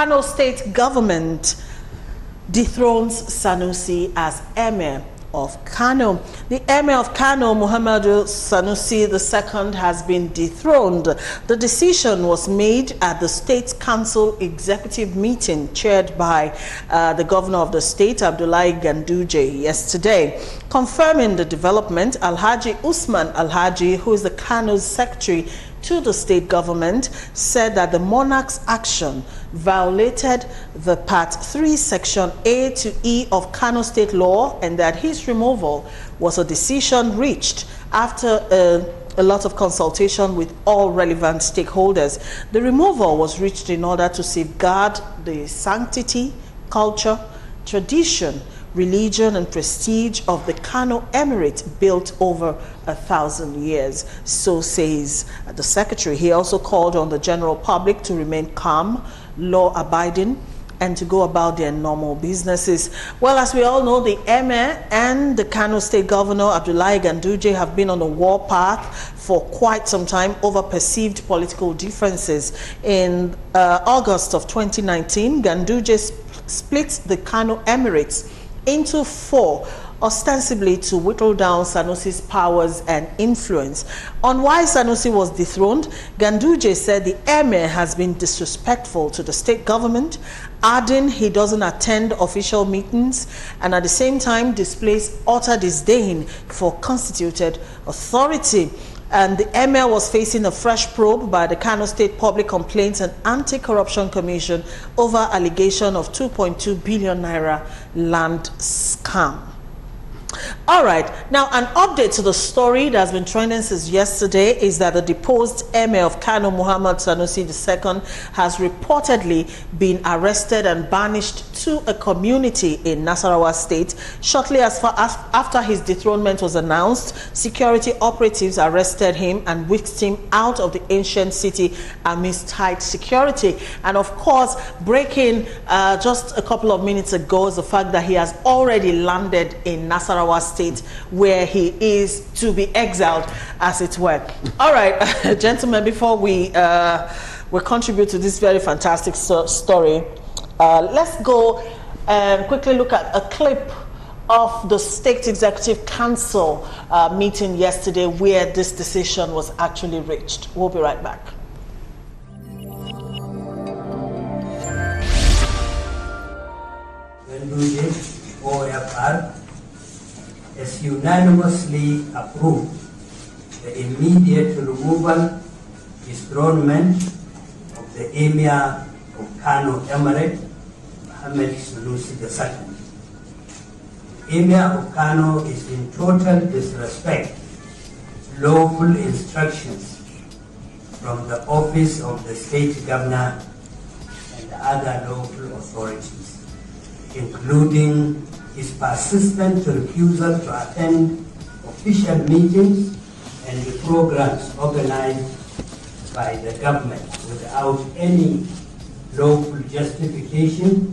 Kano state government dethrones Sanusi as Emir of Kano. The Emir of Kano, Muhammadu Sanusi II, has been dethroned. The decision was made at the State Council executive meeting chaired by the governor of the state, Abdullahi Ganduje, yesterday. Confirming the development, Alhaji Usman Alhaji, who is the Kano's secretary to the state government, said that the monarch's action violated the Part 3, Section A to E of Kano State law, and that his removal was a decision reached after a lot of consultation with all relevant stakeholders. The removal was reached in order to safeguard the sanctity, culture, tradition, religion and prestige of the Kano Emirate built over 1,000 years, so says the secretary. He also called on the general public to remain calm, law-abiding, and to go about their normal businesses. Well, as we all know, the Emir and the Kano State Governor, Abdullahi Ganduje, have been on a war path for quite some time over perceived political differences. In August of 2019, Ganduje split the Kano Emirates into 4, ostensibly to whittle down Sanusi's powers and influence. On why Sanusi was dethroned, Ganduje said the Emir has been disrespectful to the state government, adding he doesn't attend official meetings and at the same time displays utter disdain for constituted authority. And the Emir was facing a fresh probe by the Kano State Public Complaints and Anti-Corruption Commission over allegation of 2.2 billion naira land scam. All right, now an update to the story that has been trending since yesterday is that the deposed Emir of Kano, Muhammad Sanusi II, has reportedly been arrested and banished to a community in Nasarawa State. Shortly after his dethronement was announced, security operatives arrested him and whisked him out of the ancient city amidst tight security. And of course, breaking just a couple of minutes ago is the fact that he has already landed in Nasarawa State, where he is to be exiled, as it were. All right, gentlemen, before we contribute to this very fantastic story, let's go and quickly look at a clip of the State Executive Council meeting yesterday, where this decision was actually reached. We'll be right back. OFR has unanimously approved the immediate removal, dethronement of the Emir of Kano Emirate, Muhammad Sanusi II. Emir of Kano is in total disrespect to lawful instructions from the office of the state governor and other local authorities, including his persistent refusal to attend official meetings and the programs organized by the government without any lawful justification,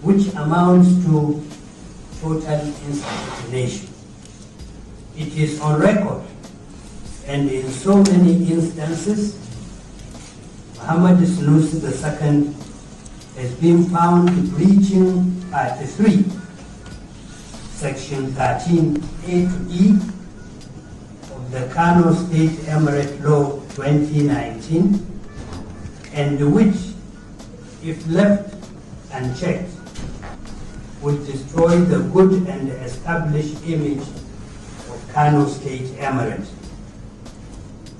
which amounts to total insubordination. It is on record, and in so many instances, Muhammad Sanusi II has been found breaching Part 3, Section 13A to E of the Kano State Emirate Law 2019, and which, if left unchecked, would destroy the good and established image of Kano State Emirate.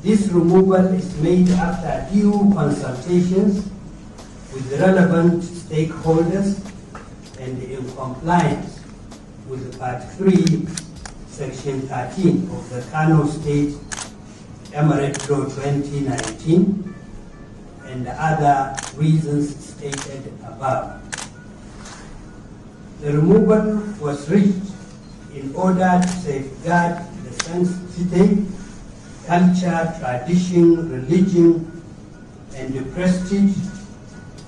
This removal is made after due consultations with relevant stakeholders and in compliance with Part 3, Section 13 of the Kano State Emirate Law 2019 and other reasons stated above. The removal was reached in order to safeguard the sanctity, culture, tradition, religion, and the prestige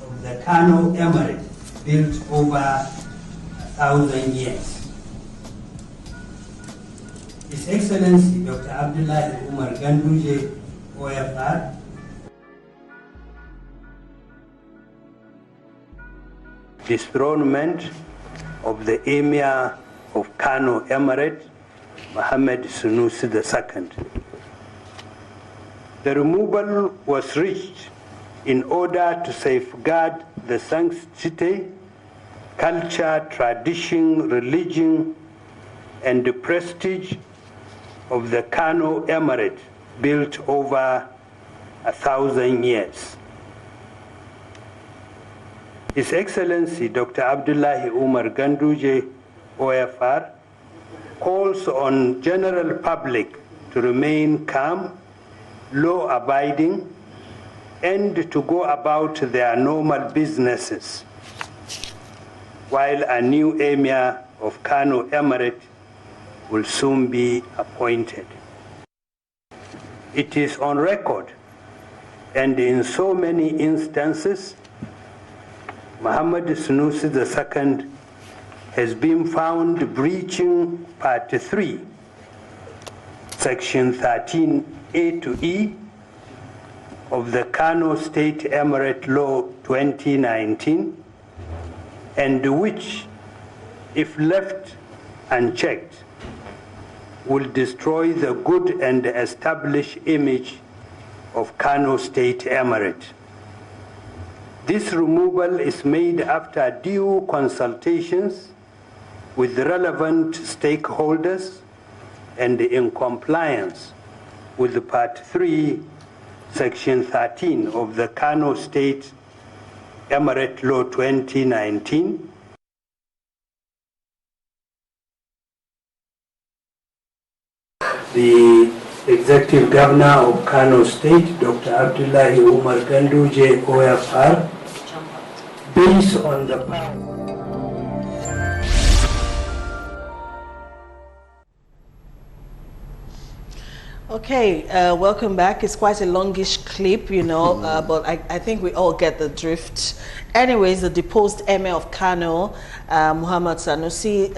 of the Kano Emirate built over 1,000 years. His Excellency Dr. Abdullahi Umar Ganduje, OFR, dethronement of the Emir of Kano Emirate, Mohammed Sanusi II. The removal was reached in order to safeguard the sanctity, culture, tradition, religion, and the prestige of the Kano Emirate, built over 1,000 years. His Excellency Dr. Abdullahi Umar Ganduje, OFR, calls on general public to remain calm, law-abiding, and to go about their normal businesses, while a new Emir of Kano Emirate will soon be appointed. It is on record, and in so many instances, Mohammed Sanusi II has been found breaching Part 3, Section 13A to E of the Kano State Emirate Law 2019, and which, if left unchecked, will destroy the good and established image of Kano State Emirate. This removal is made after due consultations with relevant stakeholders and in compliance with Part 3, Section 13 of the Kano State Emirate Law 2019. The Executive Governor of Kano State, Dr. Abdullahi Umar Ganduje, OFR, based on the power. Okay, welcome back. It's quite a longish clip, you know, but I think we all get the drift. Anyways, the deposed Emir of Kano, Muhammad Sanusi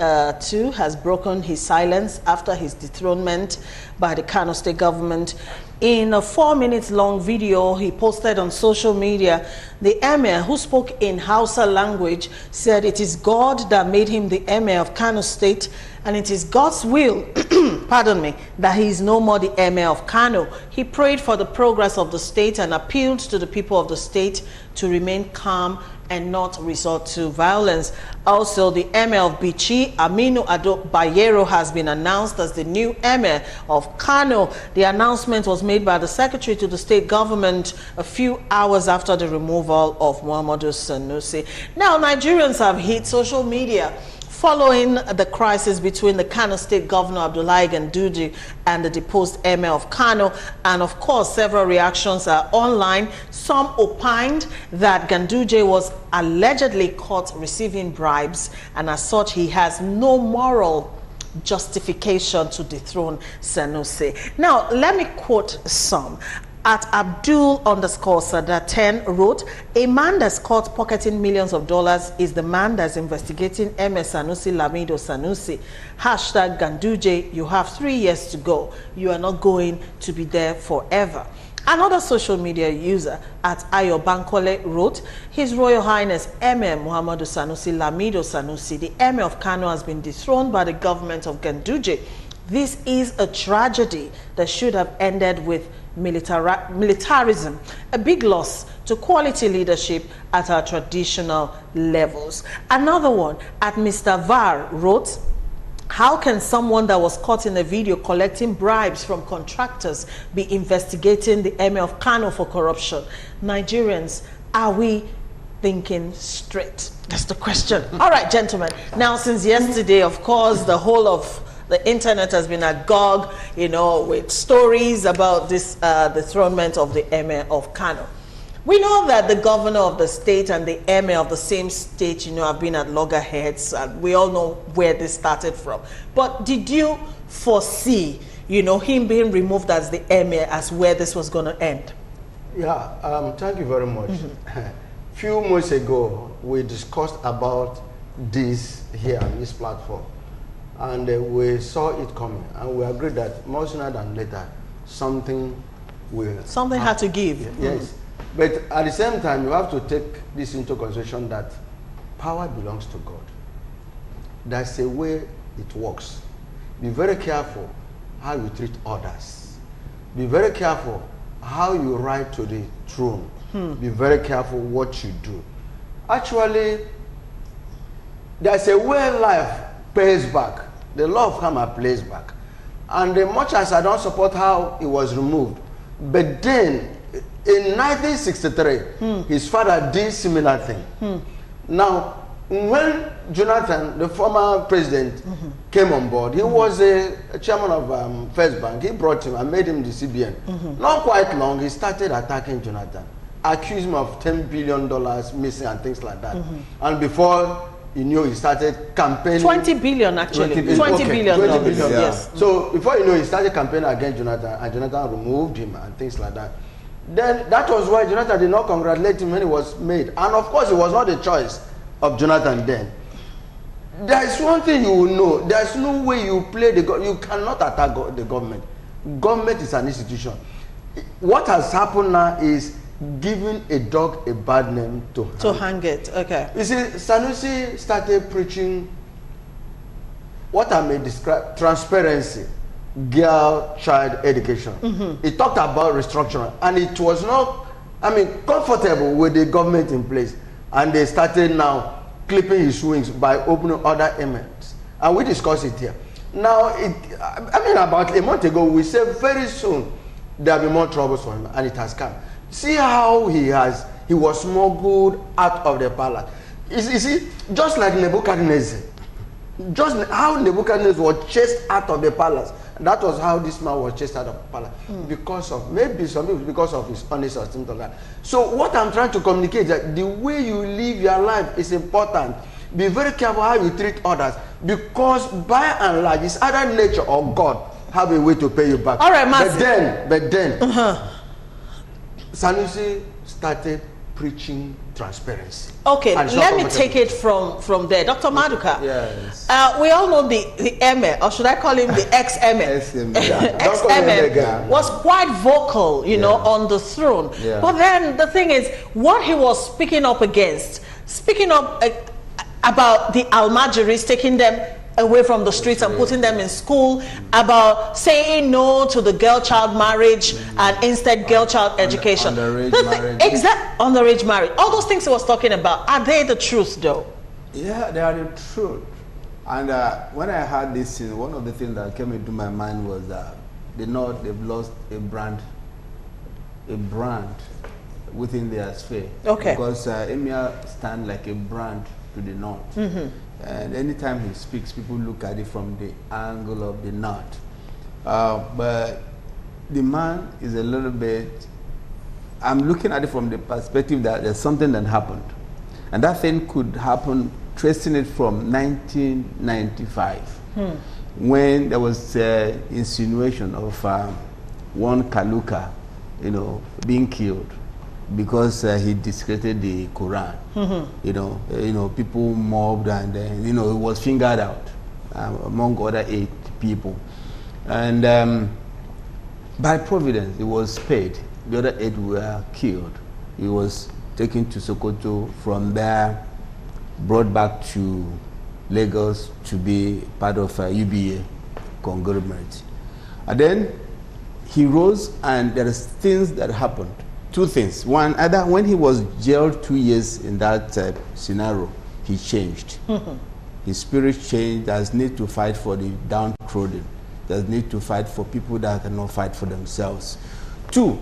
II, has broken his silence after his dethronement by the Kano state government. In a 4-minute-long video he posted on social media, the Emir, who spoke in Hausa language, said it is God that made him the Emir of Kano State, and it is God's will, pardon me, that he is no more the Emir of Kano. He prayed for the progress of the state and appealed to the people of the state to remain calm and not resort to violence. Also, the Emir of Bichi, Aminu Ado Bayero, has been announced as the new Emir of Kano. The announcement was made by the Secretary to the state government a few hours after the removal of Muhammadu Sanusi. Now, Nigerians have hit social media following the crisis between the Kano State Governor Abdullahi Ganduje and the deposed Emir of Kano, and of course several reactions are online. Some opined that Ganduje was allegedly caught receiving bribes, and as such he has no moral justification to dethrone Sanusi. Now let me quote some. At Abdul_Sada10 wrote, a man that's caught pocketing millions of dollars is the man that's investigating MS Sanusi Lamido Sanusi. Hashtag Ganduje, you have 3 years to go. You are not going to be there forever. Another social media user at Ayo Bankole wrote, His Royal Highness Emir Muhammadu Sanusi Lamido Sanusi, the Emir of Kano, has been dethroned by the government of Ganduje. This is a tragedy that should have ended with militarism, a big loss to quality leadership at our traditional levels. Another one at Mr. Var wrote, how can someone that was caught in a video collecting bribes from contractors be investigating the Emir of Kano for corruption? Nigerians, are we thinking straight? That's the question. All right, gentlemen. Now, since yesterday, of course, the whole of the internet has been agog, you know, with stories about this dethronement of the Emir of Kano. We know that the governor of the state and the Emir of the same state, you know, have been at loggerheads, and we all know where this started from. But did you foresee, you know, him being removed as the Emir as where this was going to end? Yeah, thank you very much. Few months ago, we discussed about this here on this platform. And we saw it coming, and we agreed that more sooner than later, something will had to give. Yes. But at the same time, you have to take this into consideration that power belongs to God. That's a way it works. Be very careful how you treat others. Be very careful how you ride to the throne. Be very careful what you do. Actually, there's a way life pays back. The law of karma plays back. And much as I don't support how it was removed, but then in 1963, his father did similar thing. Now, when Jonathan, the former president, came on board, he was a chairman of First Bank. He brought him and made him the CBN. Not quite long, he started attacking Jonathan, accused him of $10 billion missing and things like that. And before he knew, he started campaigning. 20 billion actually. 20 billion. Yes. So before you know, he started campaigning against Jonathan, and Jonathan removed him and things like that. Then that was why Jonathan did not congratulate him when he was made. And of course, it was not the choice of Jonathan then. There is one thing you will know. There is no way you play the government. You cannot attack the government. Government is an institution. What has happened now is giving a dog a bad name to hang it. Okay. You see, Sanusi started preaching what I may describe transparency, girl child education. He talked about restructuring, and it was not, comfortable with the government in place. And they started now clipping his wings by opening other emirates. And we discussed it here. Now, about a month ago, we said very soon there will be more troubles for him, and it has come. See how he was smuggled out of the palace. You see, just like Nebuchadnezzar, just how Nebuchadnezzar was chased out of the palace. That was how this man was chased out of the palace. Because of, maybe some people, because of his honesty or something like that. So what I'm trying to communicate is that the way you live your life is important. Be very careful how you treat others, because by and large, it's either nature or God have a way to pay you back. All right, Master. But then, Sanusi started preaching transparency. Okay, let me take it from there. Dr. Maduka, yes. We all know the Emir, or should I call him the ex-Emir? Ex-Emir was quite vocal, you know, on the throne. Yeah. But then the thing is, what he was speaking up against, about the Almajiris, taking them away from the streets and putting them in school, about saying no to the girl-child marriage and instead girl-child education. Underage marriage. All those things he was talking about, are they the truth though? Yeah, they are the truth. And when I heard this, one of the things that came into my mind was that the North, they've lost a brand within their sphere. Okay. Because Emir stands like a brand to the North. And anytime he speaks, people look at it from the angle of the North. But the man is a little bit, I'm looking at it from the perspective that there's something that happened. And that thing could happen, tracing it from 1995, when there was insinuation of one Kaluka, being killed because he discredited the Quran. People mobbed, and it was fingered out among other 8 people. And by providence, he was spared. The other 8 were killed. He was taken to Sokoto, from there brought back to Lagos to be part of UBA conglomerate. And then he rose, and there are things that happened. 2 things. One, either when he was jailed 2 years in that scenario, he changed. His spirit changed. There's need to fight for the downtrodden. There's need to fight for people that cannot fight for themselves. 2,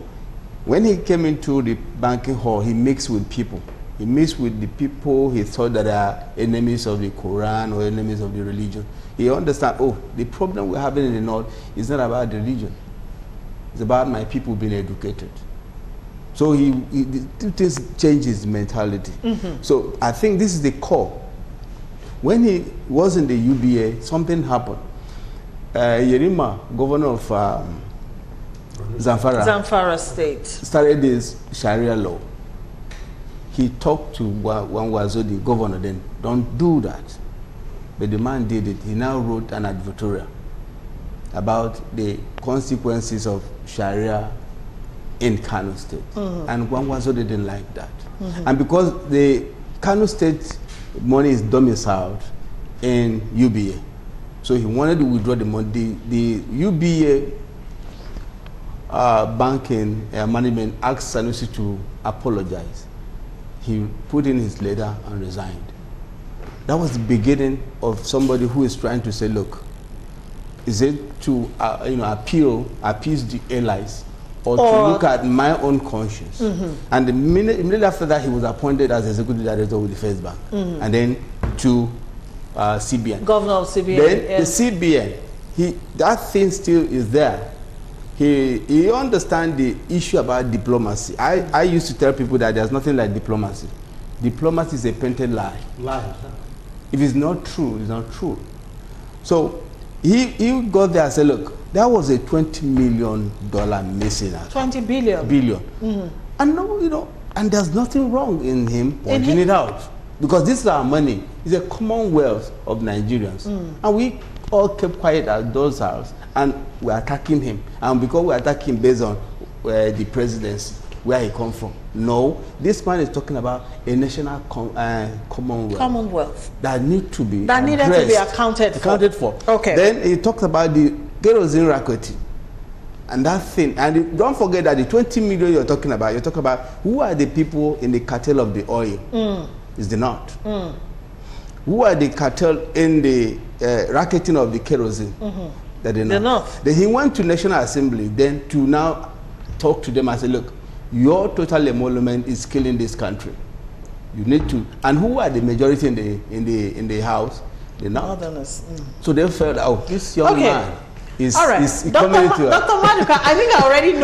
when he came into the banking hall, he mixed with people. He mixed with the people he thought that are enemies of the Quran or enemies of the religion. He understand, the problem we're having in the North is not about the religion. It's about my people being educated. So he changed his mentality. So I think this is the core. When he was in the UBA, something happened. Yerima, governor of Zamfara State, started this Sharia law. He talked to Wangwazo, the governor, then don't do that. But the man did it. He now wrote an advertorial about the consequences of Sharia in Kano State. And Wangwazo didn't like that. And because the Kano State money is domiciled in UBA. So he wanted to withdraw the money. The UBA banking management asked Sanusi to apologize. He put in his letter and resigned. That was the beginning of somebody who is trying to say, look, is it to appease the allies, or to look at my own conscience? And immediately after that, he was appointed as executive director with the First Bank, and then to CBN. Governor of CBN. Then the CBN, that thing still is there. He understands the issue about diplomacy. I used to tell people that there's nothing like diplomacy. Diplomacy is a painted lie. If it's not true, it's not true. So he got there and said, look, there was a $20 million missing. 20 billion. Billion. And no, and there's nothing wrong in him pointing it out. Because this is our money. It's a commonwealth of Nigerians. And we all kept quiet at those hours, and we're attacking him. And because we're attacking based on the presidency, where he come from. No, this man is talking about a national commonwealth that needed to be accounted for. Okay. Then he talks about the kerosene racketing and that thing. And don't forget that the 20 million you're talking about who are the people in the cartel of the oil? Is the North. Who are the cartel in the racketing of the kerosene? That the North. Then he went to National Assembly then to now talk to them and say, look, your total emolument is killing this country. You need to. And who are the majority in the House? The Northerners. So they felt, oh, this young man is coming into. Dr. Maduka, I think I already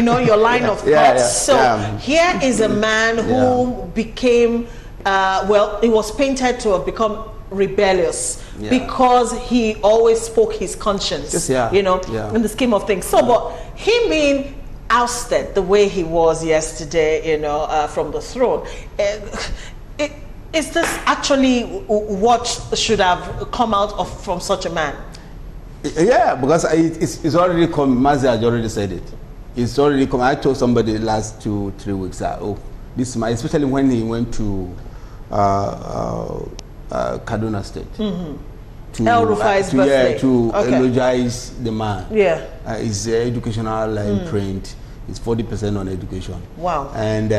know your line of thought. Here is a man who became, he was painted to have become rebellious because he always spoke his conscience. In the scheme of things. So, but him being ousted the way he was yesterday, from the throne. Is this actually what should have come out from such a man? Yeah, because it's already come. Mazi has already said it. It's already come. I told somebody last 2-3 weeks that, this man, especially when he went to Kaduna State. To El-Rufai's birthday. To eulogize the man. His educational print is 40% on education. Wow. And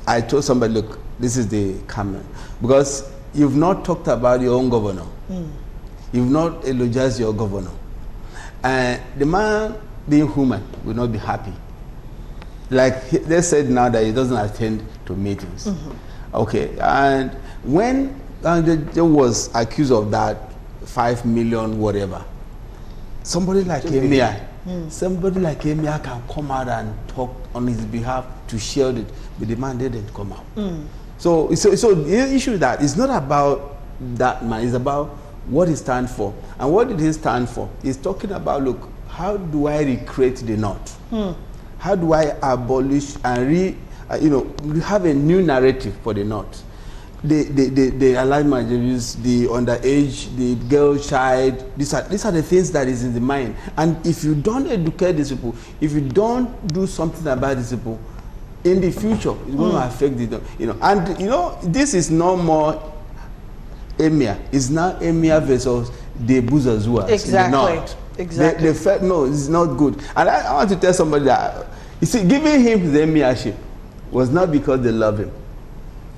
I told somebody, look, this is the comment. Because you've not talked about your own governor. You've not eulogized your governor. And the man, being human, will not be happy. Like they said now that he doesn't attend to meetings. Okay. And when there was accused of that 5 million whatever, somebody like Emir can come out and talk on his behalf to shield it, but the man didn't come out. So the issue is that it's not about that man, it's about what he stands for. And what did he stand for? He's talking about, look, how do I recreate the North? How do I abolish and have a new narrative for the North? The allied marriages, the underage, the girl child, these are the things that is in the mind. And if you don't educate these people, if you don't do something about these people, in the future, it's going to affect this is no more Emir. It's now Emir versus the Buzazuas. Exactly. They felt, no, it's not good. And I want to tell somebody that, you see, giving him the emirship was not because they love him.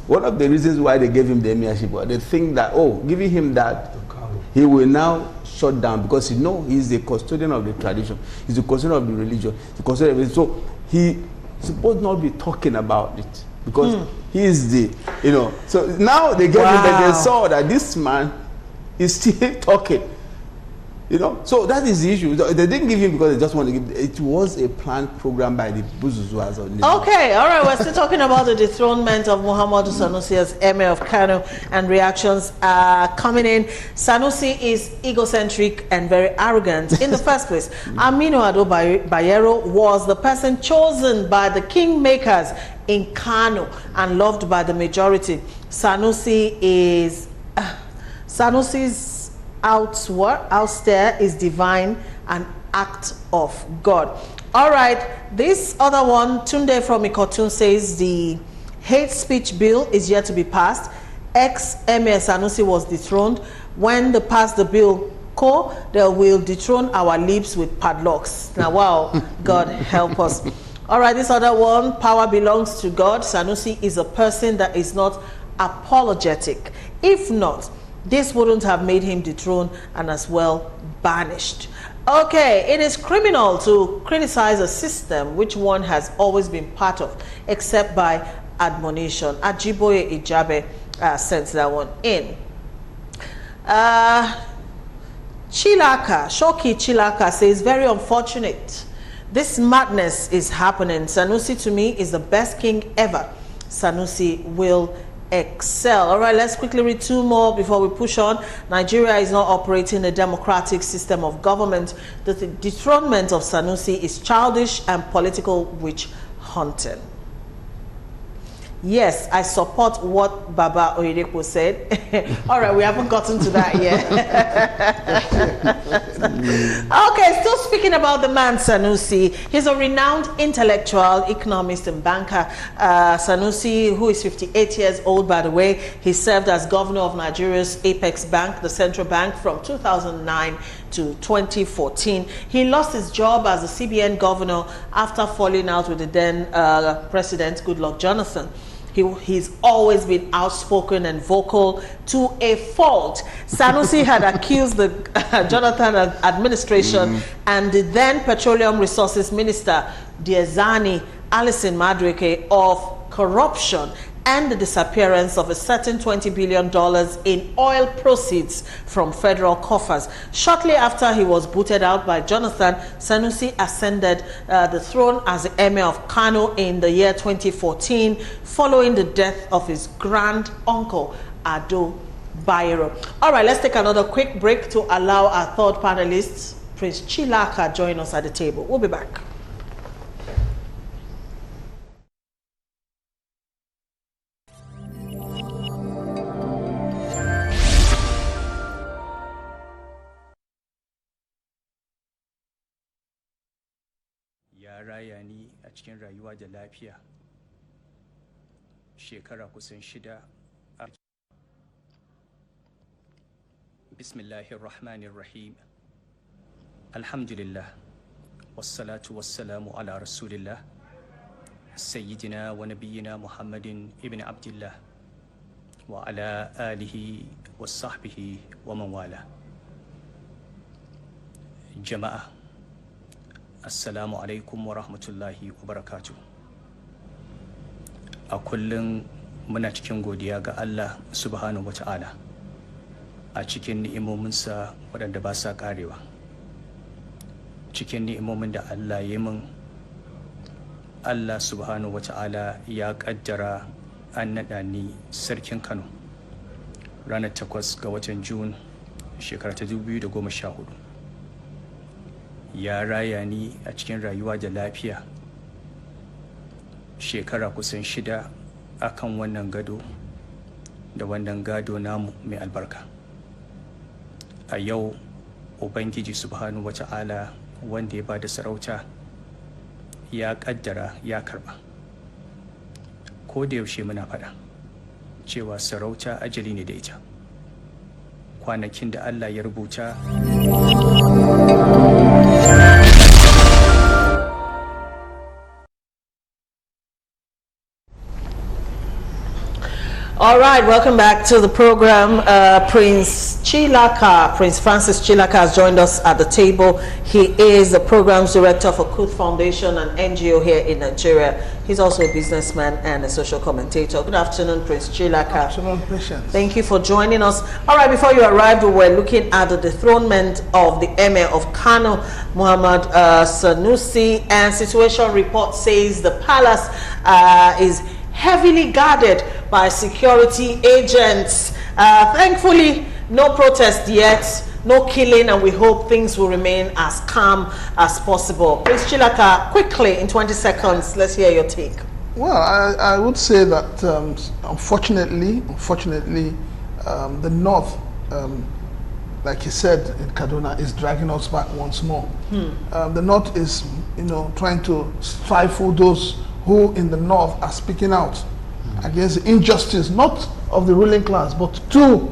One of the reasons why they gave him the emirship was they think that, giving him that, he will now shut down because he's the custodian of the tradition, he's the custodian of the religion, the custodian of it. So he supposed not be talking about it because he is the, So now they gave him that they saw that this man is still talking. So that is the issue. They didn't give him because they just wanted to give. It was a planned program by the Buzuzuas. Okay, all right. We're still talking about the dethronement of Muhammadu Sanusi as Emir of Kano, and reactions are coming in. Sanusi is egocentric and very arrogant. In the first place, Aminu Ado Bayero was the person chosen by the kingmakers in Kano and loved by the majority. Sanusi's outstare is divine, an act of God. All right, this other one, Tunde from Ikotun, says the hate speech bill is yet to be passed. ex-Emir Sanusi was dethroned. When they pass the bill, they will dethrone our lips with padlocks. Now, wow, God help us. All right, this other one, power belongs to God. Sanusi is a person that is not apologetic. If not, this wouldn't have made him dethroned and as well banished. Okay, it is criminal to criticize a system which one has always been part of, except by admonition. Ajiboye Ijabe sent that one in. Chilaka, Shoki Chilaka says, very unfortunate. This madness is happening. Sanusi to me is the best king ever. Sanusi will excel. All right, let's quickly read two more before we push on. Nigeria is not operating a democratic system of government. The dethronement of Sanusi is childish and political witch hunting. Yes, I support what Baba Oyedepo said. All right, we haven't gotten to that yet. Okay, still speaking about the man Sanusi. He's a renowned intellectual, economist and banker. Sanusi, who is 58 years old, by the way, he served as governor of Nigeria's Apex Bank, the central bank, from 2009 to 2014. He lost his job as the CBN governor after falling out with the then president, Goodluck Jonathan. He's always been outspoken and vocal to a fault. Sanusi had accused the Jonathan administration and the then Petroleum Resources Minister, Diezani Alison Madueke, of corruption and the disappearance of a certain $20 billion in oil proceeds from federal coffers. Shortly after he was booted out by Jonathan, Sanusi ascended the throne as the Emir of Kano in the year 2014, following the death of his grand uncle, Ado Bayero. All right, let's take another quick break to allow our third panelist, Prince Chilaka, join us at the table. We'll be back. Raya ni a cikin rayuwa da lafiya shekara kusan 6. Bismillahirrahmanirrahim. Alhamdulillah, wassalatu wassalamu ala rasulillah, sayyidina wa nabiyyina Muhammadin ibn Abdullah wa ala alihi wa sahbihi wa man wala. Jama'a, Assalamu alaikum wa rahmatullahi wa barakatuh. A kullum muna cikin godiya ga Allah subhanahu wa ta'ala a cikin ni'imominsa waɗanda ba sa ƙarewa. Cikin ni'imomin da Allah ya min, Allah subhanahu wa ta'ala ya ƙaddara an naɗa ni sarkin Kano ranar 8 ga watan Jun shekara ta 2014. Ya raya ni a cikin rayuwa da lafiya shekara kusan 6 akan wannan gado da wannan gado namu mai albarka. A yau Ubangiji subhanahu wata'ala wanda ya bada sarauta ya kaddara ya karba. Ko da yaushe muna faɗa cewa sarauta ajali ne da ita. Kwanakin da Allah ya rubuta All right, welcome back to the program. Prince Chilaka, Prince Francis Chilaka has joined us at the table. He is the programs director for Kuth Foundation, an NGO here in Nigeria. He's also a businessman and a social commentator. Good afternoon, Prince Chilaka. Good afternoon, Patience. Thank you for joining us. All right, before you arrived, we were looking at the dethronement of the Emir of Kano, Muhammad Sanusi, and situation report says the palace is heavily guarded by security agents. Thankfully, no protest yet, no killing, and we hope things will remain as calm as possible. Prince Chilaka, quickly, in 20 seconds, let's hear your take. Well, I would say that unfortunately, the North, like he said in Kaduna, is dragging us back once more. The North is, trying to stifle those who in the North are speaking out against injustice, not of the ruling class, but to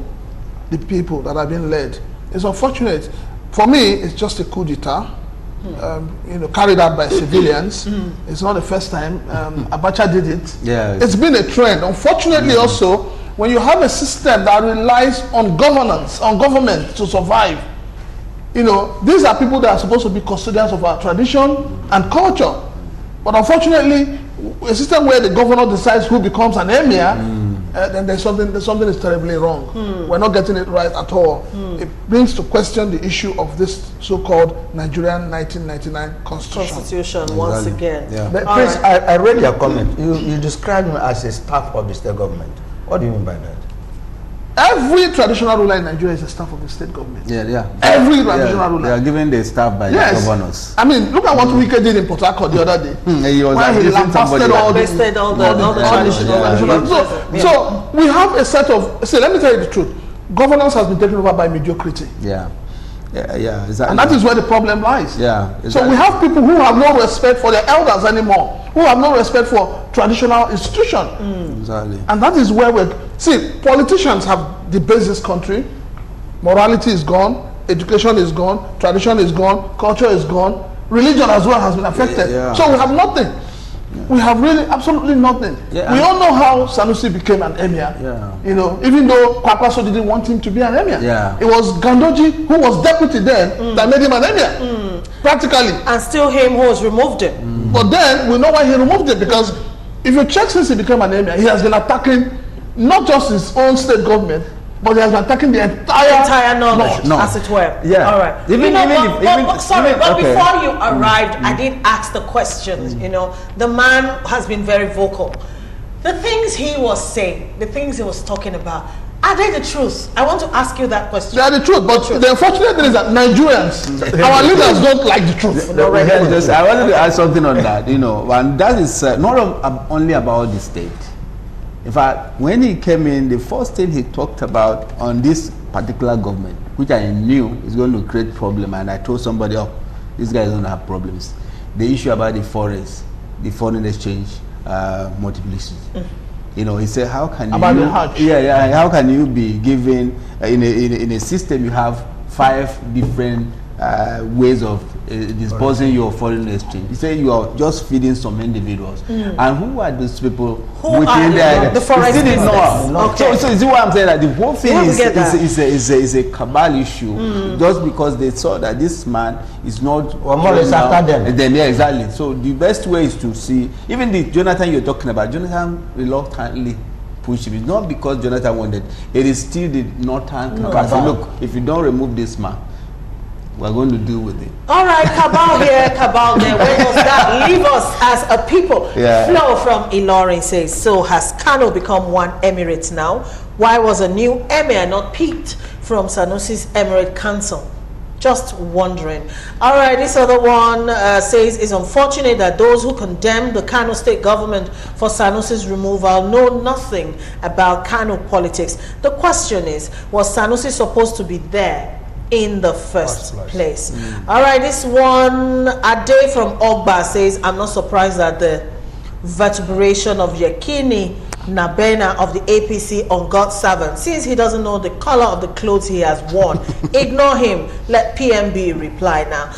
the people that are being led. It's unfortunate. For me, it's just a coup d'etat, carried out by civilians. It's not the first time. Abacha did it. Yeah, it's been a trend. Unfortunately, also, when you have a system that relies on governance, on government to survive, these are people that are supposed to be custodians of our tradition and culture. But unfortunately, a system where the governor decides who becomes an emir, then there's something is terribly wrong. We're not getting it right at all. It brings to question the issue of this so-called Nigerian 1999 constitution. Once again. Yeah. But Prince, right. I read your comment. You described him as a staff of the state government. What do you mean by that? Every traditional ruler in Nigeria is a staff of the state government. Yeah. Every traditional ruler. They are given the staff by the governors. I mean, look at what Wike did in Port Harcourt the other day. He was lambasted all the traditional. So we have a set of. See, let me tell you the truth. Governance has been taken over by mediocrity. Yeah, exactly. And that is where the problem lies. Yeah, exactly. So we have people who have no respect for their elders anymore, who have no respect for traditional institutions. Exactly. And that is where politicians have debased this country. Morality is gone, education is gone, tradition is gone, culture is gone, religion as well has been affected. Yeah. So we have nothing. Yeah. We have really absolutely nothing. Yeah. We all know how Sanusi became an emir. Yeah. Even though Kwakwaso didn't want him to be an emir. Yeah. It was Gandoji, who was deputy then, that made him an emir. Practically. And still him who has removed him. But then we know why he removed it, because if you check since he became an emir, he has been attacking not just his own state government, but he has been attacking the entire north, as it were. Yeah. All right. Before you arrived, I did ask the question. The man has been very vocal. The things he was saying, the things he was talking about, are they the truth? I want to ask you that question. They are the truth, but the unfortunate thing is that Nigerians, our leaders don't like the truth. I wanted to add something on that, and that is not only about the state. In fact, when he came in, the first thing he talked about on this particular government, which I knew is going to create problem, and I told somebody, this guy is going to have problems. The issue about the forex, the foreign exchange multiplicity. He said, how can how can you be given in a system you have 5 different ways of disposing your foreign exchange? He said you are just feeding some individuals. And who are those people within the foreign business? So you see what I'm saying? That the whole thing is a cabal issue, just because they saw that this man is not more or less after them. Then exactly. So the best way is to see, even the Jonathan you're talking about, Jonathan reluctantly pushed him. It's not because Jonathan wanted, it is still the northern cabal. Look, if you don't remove this man, we're going to deal with it. All right, cabal here, cabal there. Where does that leave us as a people? Flo from Ilorin says, so has Kano become one emirate now? Why was a new emir not picked from Sanusi's emirate council? Just wondering. All right, this other one says, it's unfortunate that those who condemn the Kano state government for Sanusi's removal know nothing about Kano politics. The question is, was Sanusi supposed to be there in the first place? All right, this one, Ade from Ogba says, I'm not surprised at the vituperation of Yekini Nabena of the APC on God's servant, since he doesn't know the color of the clothes he has worn. Ignore him. Let PMB reply now.